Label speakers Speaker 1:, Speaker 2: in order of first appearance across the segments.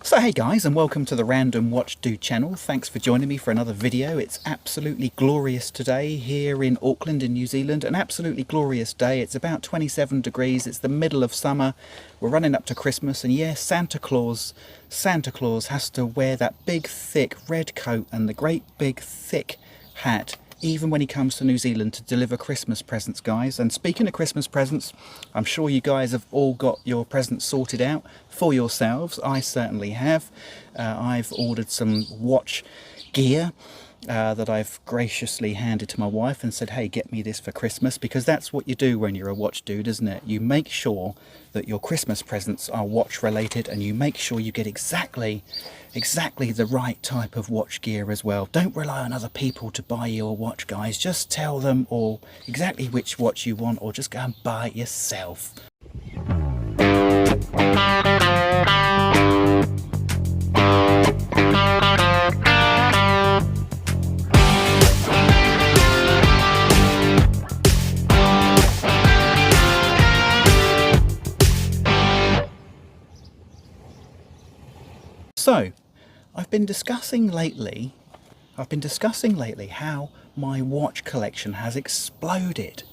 Speaker 1: So hey guys, and welcome to the Random Watch Dude channel. Thanks for joining me for another video. It's absolutely glorious today here in Auckland in New Zealand. An absolutely glorious day. It's about 27 degrees. It's the middle of summer. We're running up to Christmas, and yeah, Santa Claus has to wear that big thick red coat and the great big thick hat even when he comes to New Zealand to deliver Christmas presents, guys. And speaking of Christmas presents, I'm sure you guys have all got your presents sorted out for yourselves. I certainly have. I've ordered some watch gear that I've graciously handed to my wife and said, hey, get me this for Christmas, because that's what you do when you're a watch dude, isn't it? You make sure that your Christmas presents are watch related, and you make sure you get exactly the right type of watch gear as well. Don't rely on other people to buy you a watch, guys. Just tell them or exactly which watch you want, or just go and buy it yourself. So, I've been discussing lately how my watch collection has exploded.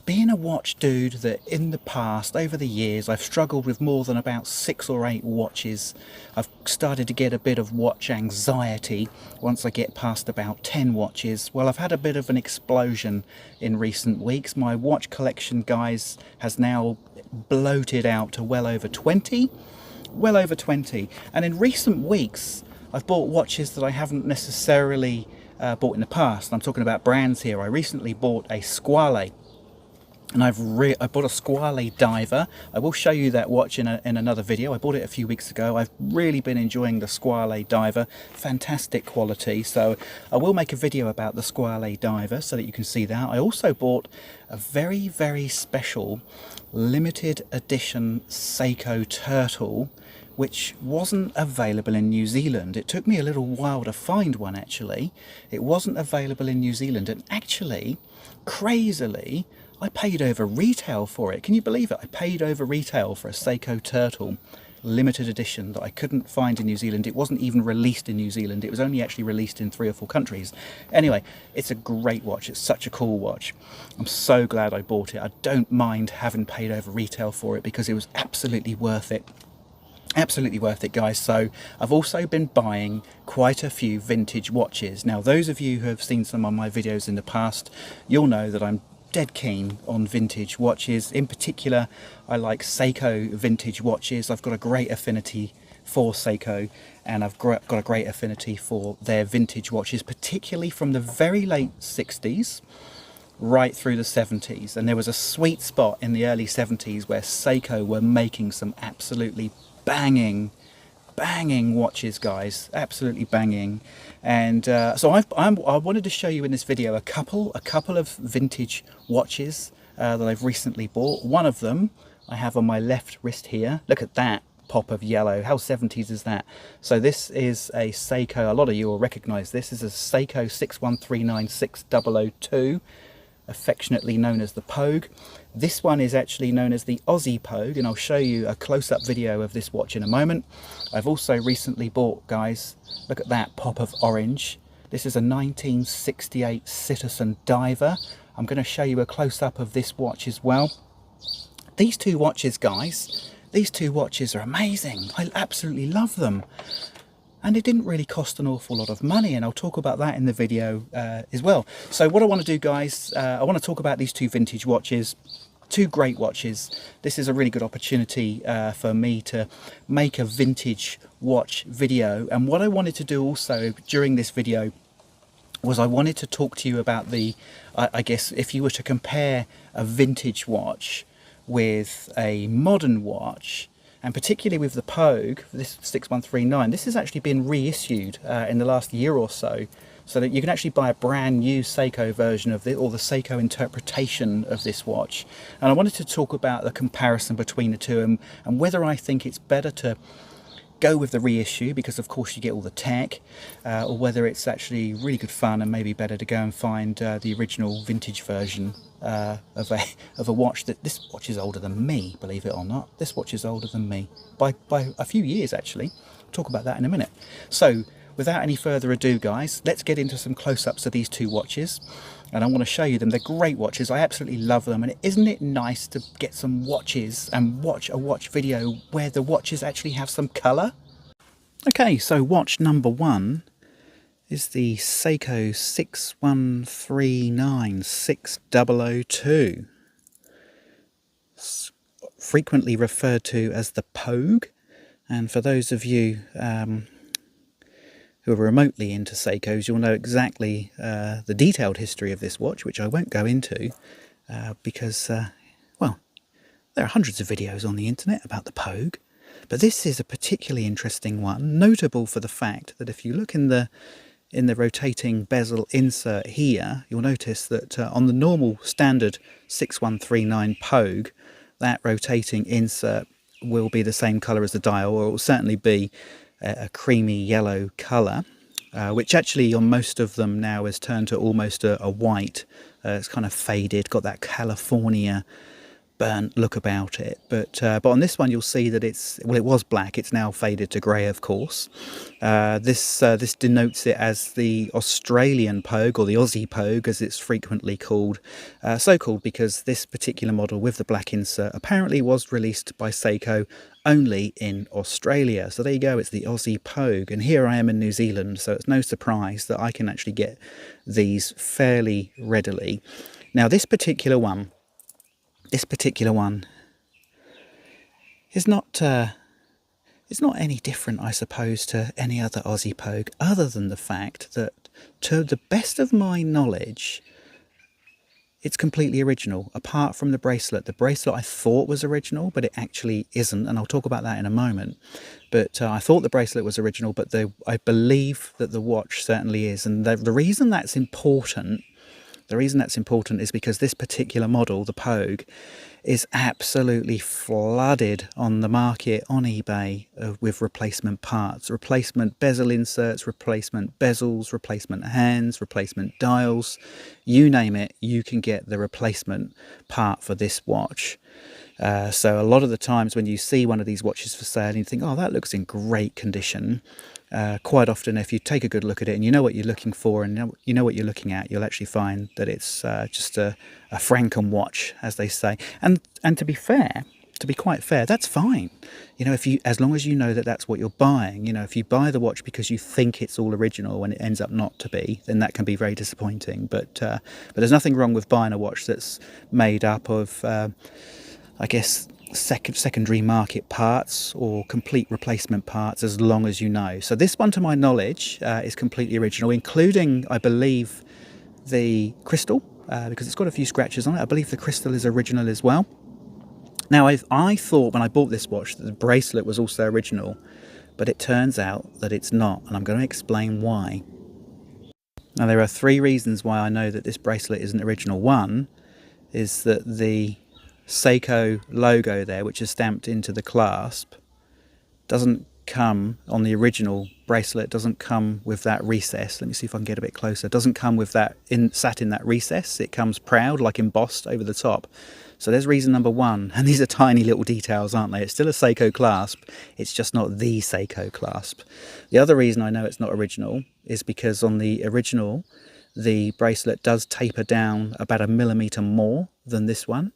Speaker 1: Being a watch dude that in the past, over the years, I've struggled with more than about 6 or 8 watches. I've started to get a bit of watch anxiety once I get past about 10 watches. Well, I've had a bit of an explosion in recent weeks. My watch collection, guys, has now bloated out to well over 20. And in recent weeks I've bought watches that I haven't necessarily bought in the past. I'm talking about brands here. I recently bought a Squale, and I bought a Squale Diver. I will show you that watch in another video. I bought it a few weeks ago. I've really been enjoying the Squale Diver. Fantastic quality. So I will make a video about the Squale Diver so that you can see that. I also bought a very, very special limited edition Seiko Turtle, which wasn't available in New Zealand. It took me a little while to find one, actually. It wasn't available in New Zealand, and actually, crazily, I paid over retail for it. Can you believe it? I paid over retail for a Seiko Turtle limited edition that I couldn't find in New Zealand. It wasn't even released in New Zealand. It was only actually released in 3 or 4 countries. Anyway, it's a great watch. It's such a cool watch. I'm so glad I bought it. I don't mind having paid over retail for it because it was absolutely worth it. Absolutely worth it, guys. So I've also been buying quite a few vintage watches. Now, those of you who have seen some of my videos in the past, you'll know that I'm dead keen on vintage watches. In particular, I like Seiko vintage watches. I've got a great affinity for Seiko, and I've got a great affinity for their vintage watches, particularly from the very late 60s right through the 70s. And there was a sweet spot in the early 70s where Seiko were making some absolutely banging watches, guys, absolutely banging. And so I wanted to show you in this video a couple of vintage watches that I've recently bought. One of them I have on my left wrist here. Look at that pop of yellow. How 70s is that? So this is a Seiko, a lot of you will recognize this. This is a Seiko 61396 affectionately known as the Pogue. This one is actually known as the Aussie Pogue, and I'll show you a close-up video of this watch in a moment. I've also recently bought, guys, look at that pop of orange. This is a 1968 Citizen Diver. I'm going to show you a close-up of this watch as well. These two watches, guys, these two watches are amazing. I absolutely love them. And it didn't really cost an awful lot of money, and I'll talk about that in the video as well. So what I want to do, guys, I want to talk about these two vintage watches, two great watches. This is a really good opportunity for me to make a vintage watch video. And what I wanted to do also during this video was I wanted to talk to you about the, I guess, if you were to compare a vintage watch with a modern watch, and particularly with the Pogue, this 6139, this has actually been reissued in the last year or so that you can actually buy a brand new Seiko version of it, or the Seiko interpretation of this watch. And I wanted to talk about the comparison between the two, and whether I think it's better to go with the reissue because of course you get all the tech, or whether it's actually really good fun and maybe better to go and find the original vintage version of a watch. That this watch is older than me, believe it or not. This watch is older than me by a few years, actually. talk about that in a minute. So without any further ado, guys, let's get into some close-ups of these two watches, and I want to show you them. They're great watches. I absolutely love them, and isn't it nice to get some watches and watch a watch video where the watches actually have some colour? Okay, so watch number one is the Seiko 6139 6002. It's frequently referred to as the Pogue, and for those of you who are remotely into Seikos, you'll know exactly the detailed history of this watch, which I won't go into because, well, there are hundreds of videos on the internet about the Pogue, but this is a particularly interesting one, notable for the fact that if you look in the rotating bezel insert here, you'll notice that on the normal standard 6139 Pogue, that rotating insert will be the same colour as the dial, or it will certainly be a creamy yellow colour, which actually on most of them now has turned to almost a white. It's kind of faded, got that California burnt look about it, but on this one you'll see that it was black. It's now faded to grey, of course. This denotes it as the Australian Pogue, or the Aussie Pogue as it's frequently called, so called because this particular model with the black insert apparently was released by Seiko only in Australia. So there you go, it's the Aussie Pogue, and here I am in New Zealand, so it's no surprise that I can actually get these fairly readily. Now this particular one is not any different, I suppose, to any other Aussie Pogue, other than the fact that, to the best of my knowledge, it's completely original, apart from the bracelet. The bracelet I thought was original, but it actually isn't, and I'll talk about that in a moment. But I thought the bracelet was original, but I believe that the watch certainly is. And the reason that's important is because this particular model, the Pogue, is absolutely flooded on the market on eBay with replacement parts, replacement bezel inserts, replacement bezels, replacement hands, replacement dials, you name it, you can get the replacement part for this watch. So a lot of the times when you see one of these watches for sale and you think, oh, that looks in great condition, quite often if you take a good look at it and you know what you're looking for and you know what you're looking at, you'll actually find that it's just a Franken watch, as they say. And to be fair, to be quite fair, that's fine. You know, as long as you know that that's what you're buying. You know, if you buy the watch because you think it's all original when it ends up not to be, then that can be very disappointing. But there's nothing wrong with buying a watch that's made up of, I guess, secondary market parts or complete replacement parts, as long as you know. So this one, to my knowledge, is completely original, including, I believe, the crystal, because it's got a few scratches on it. I believe the crystal is original as well. Now, I thought when I bought this watch that the bracelet was also original, but it turns out that it's not, and I'm going to explain why. Now, there are three reasons why I know that this bracelet isn't original. One is that the Seiko logo there, which is stamped into the clasp, doesn't come on the original bracelet, doesn't come with that recess. Let me see if I can get a bit closer. It doesn't come with that sat in that recess. It comes proud, like embossed over the top. So there's reason number one, and these are tiny little details, aren't they? It's still a Seiko clasp, it's just not the Seiko clasp. The other reason I know it's not original is because on the original the bracelet does taper down about 1 millimeter more than this one.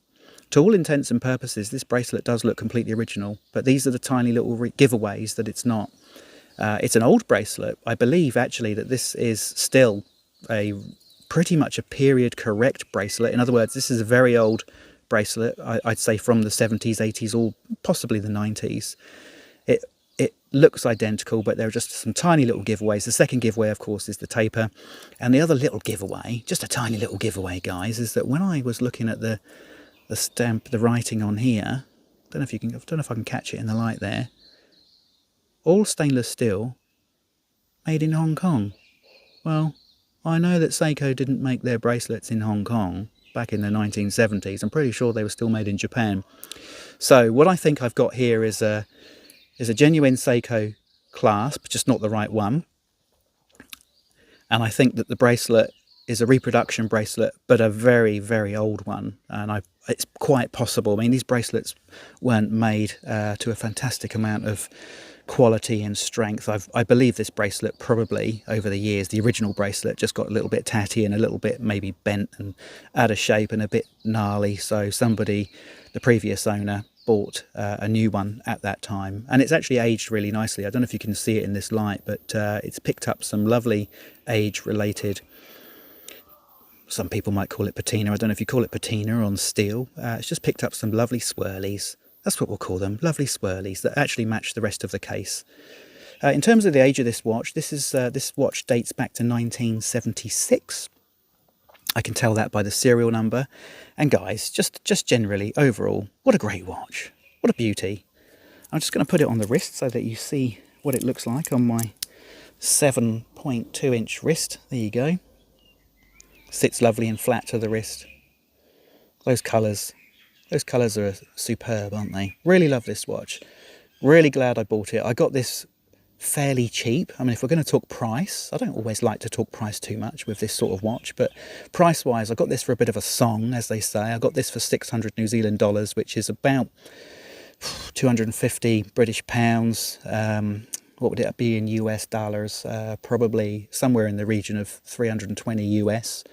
Speaker 1: To all intents and purposes, this bracelet does look completely original, but these are the tiny little giveaways that it's not. It's an old bracelet. I believe, actually, that this is still pretty much a period correct bracelet. In other words, this is a very old bracelet, I'd say from the 70s, 80s, or possibly the 90s. It looks identical, but there are just some tiny little giveaways. The second giveaway, of course, is the taper. And the other little giveaway, just a tiny little giveaway, guys, is that when I was looking at the stamp, the writing on here, I don't know if I can catch it in the light there. All stainless steel, made in Hong Kong. Well, I know that Seiko didn't make their bracelets in Hong Kong back in the 1970s. I'm pretty sure they were still made in Japan. So what I think I've got here is a genuine Seiko clasp, just not the right one. And I think that the bracelet is a reproduction bracelet, but a very, very old one. And it's quite possible. I mean, these bracelets weren't made to a fantastic amount of quality and strength. I believe this bracelet probably over the years, the original bracelet just got a little bit tatty and a little bit maybe bent and out of shape and a bit gnarly. So somebody, the previous owner, bought a new one at that time, and it's actually aged really nicely. I don't know if you can see it in this light, but it's picked up some lovely age related, some people might call it patina, I don't know if you call it patina on steel. It's just picked up some lovely swirlies. That's what we'll call them, lovely swirlies that actually match the rest of the case. In terms of the age of this watch, this watch dates back to 1976. I can tell that by the serial number. And guys, just generally, overall, what a great watch. What a beauty. I'm just going to put it on the wrist so that you see what it looks like on my 7.2 inch wrist. There you go. Sits lovely and flat to the wrist. Those colours are superb, aren't they? Really love this watch. Really glad I bought it. I got this fairly cheap. I mean, if we're going to talk price, I don't always like to talk price too much with this sort of watch, but price wise, I got this for a bit of a song, as they say. I got this for 600 New Zealand dollars, which is about 250 British pounds. What would it be in US dollars? Probably somewhere in the region of 320 US,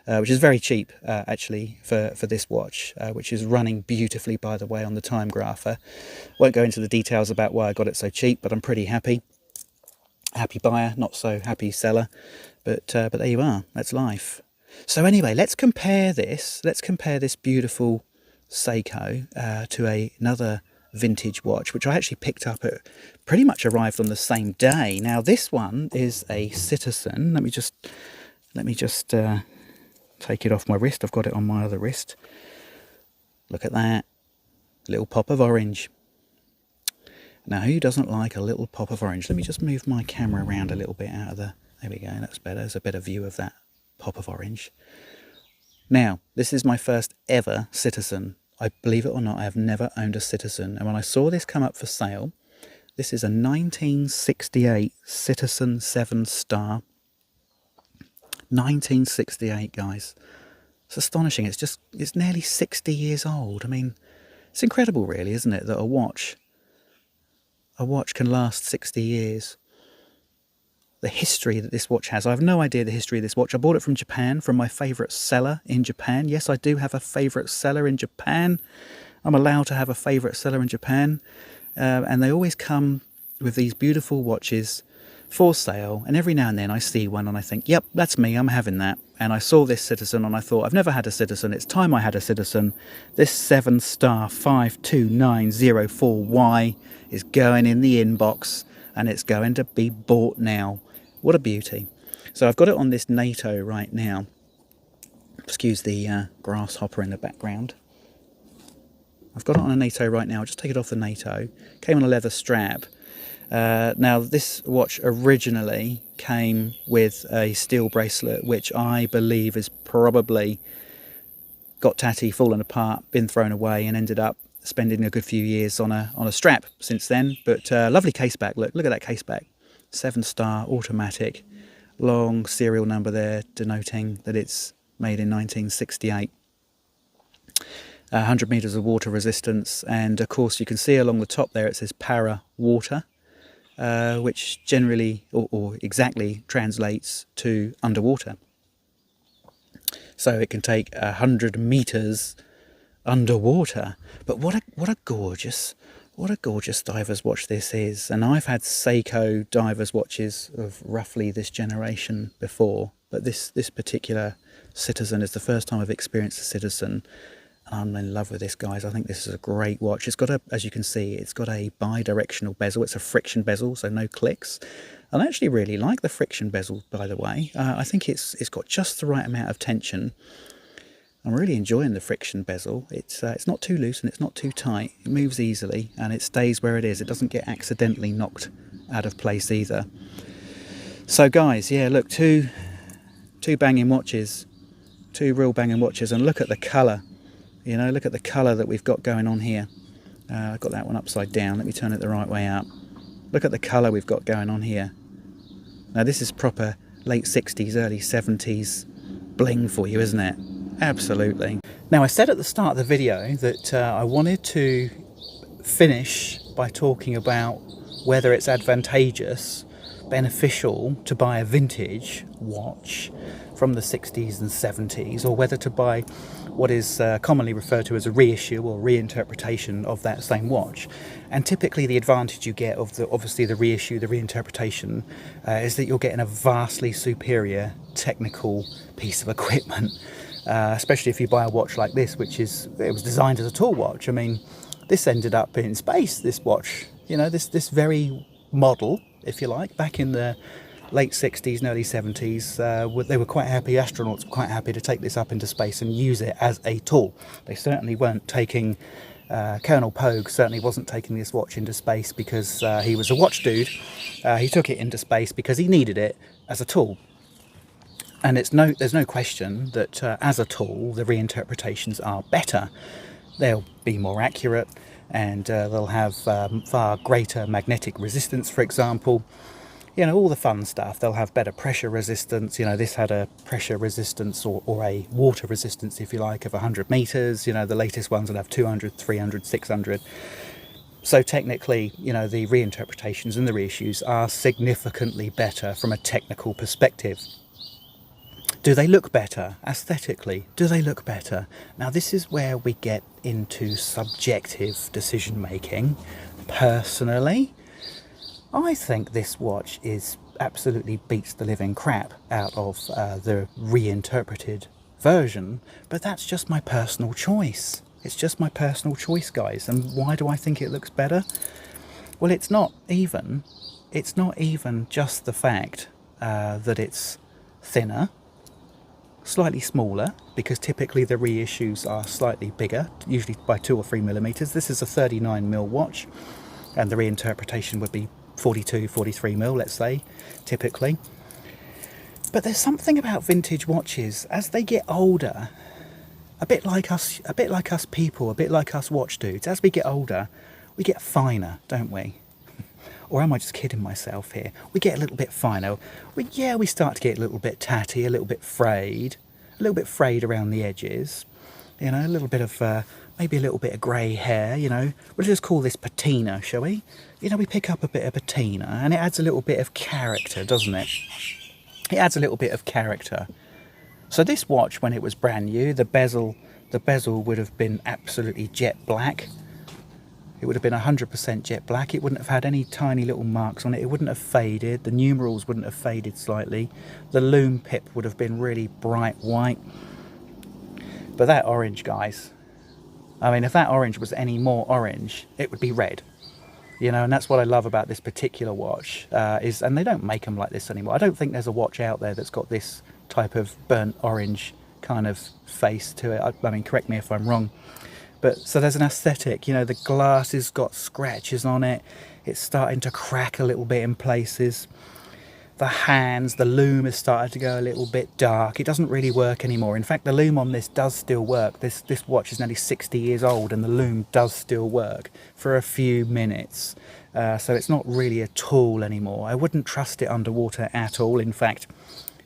Speaker 1: which is very cheap actually for this watch, which is running beautifully, by the way, on the time grapher. Won't go into the details about why I got it so cheap, but I'm pretty happy. Happy buyer, not so happy seller, but there you are. That's life. So anyway, let's compare this. Let's compare this beautiful Seiko to another vintage watch, which I actually picked up at, pretty much arrived on the same day. Now this one is a Citizen. Let me just take it off my wrist. I've got it on my other wrist. Look at that little pop of orange. Now, who doesn't like a little pop of orange? Let me just move my camera around a little bit out of the... There we go, that's better. There's a better view of that pop of orange. Now, this is my first ever Citizen. I believe it or not, I have never owned a Citizen. And when I saw this come up for sale, this is a 1968 Citizen 7-star. 1968, guys. It's astonishing. It's nearly 60 years old. I mean, it's incredible, really, isn't it, that a watch can last 60 years. The history that this watch has. I have no idea the history of this watch. I bought it from Japan, from my favourite seller in Japan. Yes, I do have a favourite seller in Japan. I'm allowed to have a favourite seller in Japan. And they always come with these beautiful watches for sale. And every now and then I see one and I think, yep, that's me, I'm having that. And I saw this Citizen and I thought, I've never had a Citizen. It's time I had a Citizen. This 7-star 52904Y is going in the inbox and it's going to be bought now. What a beauty. So I've got it on this NATO right now. Excuse the grasshopper in the background. I've got it on a NATO right now. I'll just take it off the NATO. Came on a leather strap. Now this watch originally came with a steel bracelet, which I believe is probably got tatty, fallen apart, been thrown away, and ended up spending a good few years on a strap since then. But lovely case back. Look at that case back. 7-star automatic, long serial number there denoting that it's made in 1968. 100 meters of water resistance, and of course you can see along the top there it says para water, which generally or exactly translates to underwater. So it can take 100 meters underwater. But what a gorgeous diver's watch this is. And I've had Seiko diver's watches of roughly this generation before, but this particular Citizen is the first time I've experienced a Citizen. I'm in love with this, guys. I think this is a great watch. It's got as you can see, it's got a bi-directional bezel. It's a friction bezel, so no clicks. And I actually really like the friction bezel, by the way. I think it's got just the right amount of tension. I'm really enjoying the friction bezel. It's not too loose and it's not too tight. It moves easily and it stays where it is. It doesn't get accidentally knocked out of place either. So guys, yeah, look, two banging watches, two real banging watches, and look at the colour. You know, look at the colour that we've got going on here. I've got that one upside down. Let me turn it the right way up. Look at the colour we've got going on here. Now this is proper late 60s, early 70s bling for you, isn't it? Absolutely. Now I said at the start of the video that I wanted to finish by talking about whether it's advantageous, beneficial to buy a vintage watch from the 60s and 70s, or whether to buy what is commonly referred to as a reissue or reinterpretation of that same watch. And typically the advantage you get of obviously the reissue, the reinterpretation, is that you're getting a vastly superior technical piece of equipment, especially if you buy a watch like this, it was designed as a tool watch. I mean, this ended up in space, this watch, you know, this very model, if you like, back in the late 60s and early 70s, they were quite happy, astronauts were quite happy to take this up into space and use it as a tool. They certainly weren't taking, Colonel Pogue certainly wasn't taking this watch into space because he was a watch dude. He took it into space because he needed it as a tool. And there's no question that as a tool, the reinterpretations are better. They'll be more accurate, and they'll have far greater magnetic resistance, for example. You know, all the fun stuff. They'll have better pressure resistance. You know, this had a pressure resistance or a water resistance, if you like, of 100 meters. You know, the latest ones will have 200, 300, 600. So technically, you know, the reinterpretations and the reissues are significantly better from a technical perspective. Do they look better aesthetically? Do they look better? Now, this is where we get into subjective decision making. Personally, I think this watch absolutely beats the living crap out of the reinterpreted version, but that's just my personal choice. It's just my personal choice, guys. And why do I think it looks better? Well, it's not even just the fact that it's thinner, slightly smaller, because typically the reissues are slightly bigger, usually by 2 or 3 millimeters. This is a 39mm watch, and the reinterpretation would be 42, 43mm, let's say, typically. But there's something about vintage watches as they get older, a bit like us people, a bit like us watch dudes. As we get older, we get finer, don't we? Or am I just kidding myself here? We get a little bit finer. We start to get a little bit tatty, a little bit frayed around the edges. You know, a little bit of maybe a little bit of grey hair. You know, we'll just call this patina, shall we? You know, we pick up a bit of patina, and it adds a little bit of character, doesn't it? It adds a little bit of character. So this watch, when it was brand new, the bezel would have been absolutely jet black. It would have been 100% jet black. It wouldn't have had any tiny little marks on it. It wouldn't have faded. The numerals wouldn't have faded slightly. The lume pip would have been really bright white. But that orange, guys, I mean, if that orange was any more orange, it would be red. You know, and that's what I love about this particular watch, and they don't make them like this anymore. I don't think there's a watch out there that's got this type of burnt orange kind of face to it. I mean, correct me if I'm wrong. But so there's an aesthetic, you know, the glass has got scratches on it. It's starting to crack a little bit in places. The hands, the lume has started to go a little bit dark. It doesn't really work anymore. In fact, the lume on this does still work. This watch is nearly 60 years old, and the lume does still work for a few minutes. So it's not really a tool anymore. I wouldn't trust it underwater at all. In fact,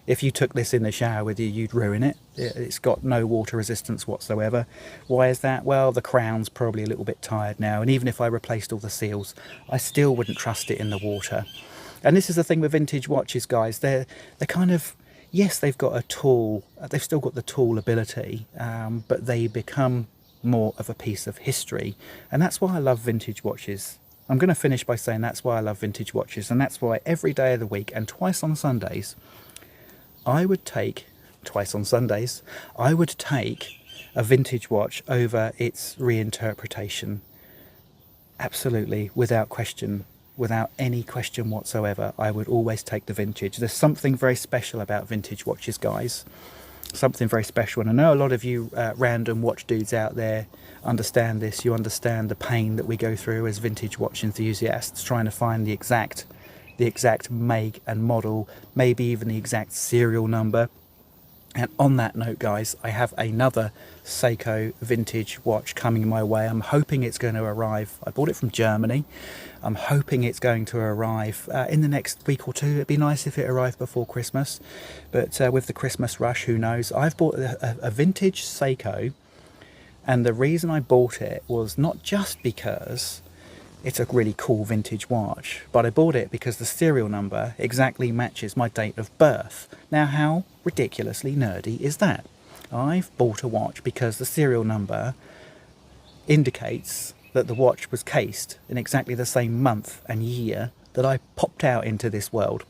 Speaker 1: if you took this in the shower with you, you'd ruin it. It's got no water resistance whatsoever. Why is that? Well, the crown's probably a little bit tired now, and even if I replaced all the seals, I still wouldn't trust it in the water. And this is the thing with vintage watches, guys. They're kind of, yes, they've got a tool, they've still got the tool ability, but they become more of a piece of history. And that's why I love vintage watches. I'm going to finish by saying that's why I love vintage watches, and that's why every day of the week and twice on Sundays, I would take a vintage watch over its reinterpretation. Absolutely, without question. Without any question whatsoever, I would always take the vintage. There's something very special about vintage watches, guys. Something very special. And I know a lot of you random watch dudes out there understand this. You understand the pain that we go through as vintage watch enthusiasts, trying to find the exact make and model, maybe even the exact serial number. And on that note, guys, I have another Seiko vintage watch coming my way. I'm hoping it's going to arrive. I bought it from Germany. I'm hoping it's going to arrive in the next week or two. It'd be nice if it arrived before Christmas, but with the Christmas rush, who knows? I've bought a vintage Seiko, and the reason I bought it was not just because it's a really cool vintage watch, but I bought it because the serial number exactly matches my date of birth. Now, how ridiculously nerdy is that? I've bought a watch because the serial number indicates that the watch was cased in exactly the same month and year that I popped out into this world.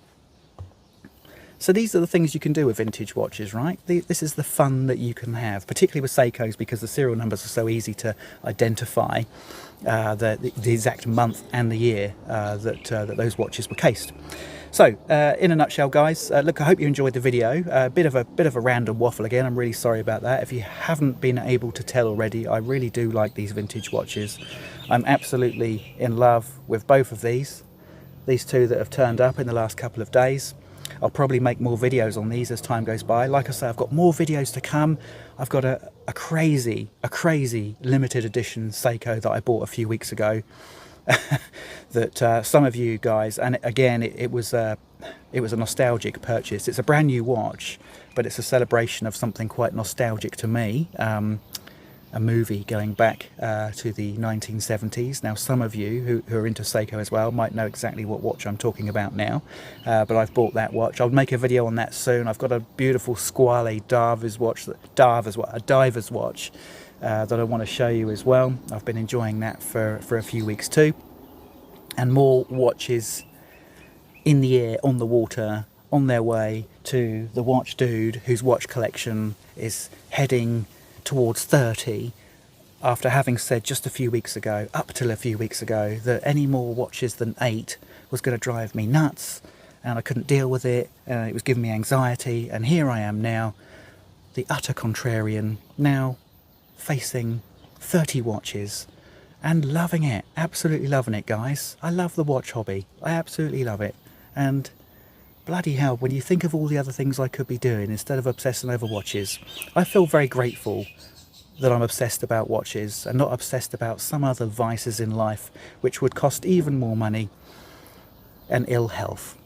Speaker 1: So these are the things you can do with vintage watches, right? This is the fun that you can have, particularly with Seikos, because the serial numbers are so easy to identify the exact month and the year that those watches were cased. So, in a nutshell, guys, look, I hope you enjoyed the video. A bit of a random waffle again. I'm really sorry about that. If you haven't been able to tell already, I really do like these vintage watches. I'm absolutely in love with both of these two that have turned up in the last couple of days. I'll probably make more videos on these as time goes by. Like I say, I've got more videos to come. I've got a crazy limited edition Seiko that I bought a few weeks ago that some of you guys, and again, it was a nostalgic purchase. It's a brand new watch, but it's a celebration of something quite nostalgic to me. A movie going back to the 1970s. Now, some of you who are into Seiko as well might know exactly what watch I'm talking about now, but I've bought that watch. I'll make a video on that soon. I've got a beautiful squally diver's watch that I want to show you as well. I've been enjoying that for a few weeks too, and more watches in the air, on the water, on their way to the watch dude whose watch collection is heading towards 30, after having said just a few weeks ago, up till a few weeks ago, that any more watches than 8 was going to drive me nuts and I couldn't deal with it, it was giving me anxiety. And here I am now, the utter contrarian, now facing 30 watches and loving it, absolutely loving it, guys. I love the watch hobby, I absolutely love it. And bloody hell, when you think of all the other things I could be doing instead of obsessing over watches, I feel very grateful that I'm obsessed about watches and not obsessed about some other vices in life which would cost even more money and ill health.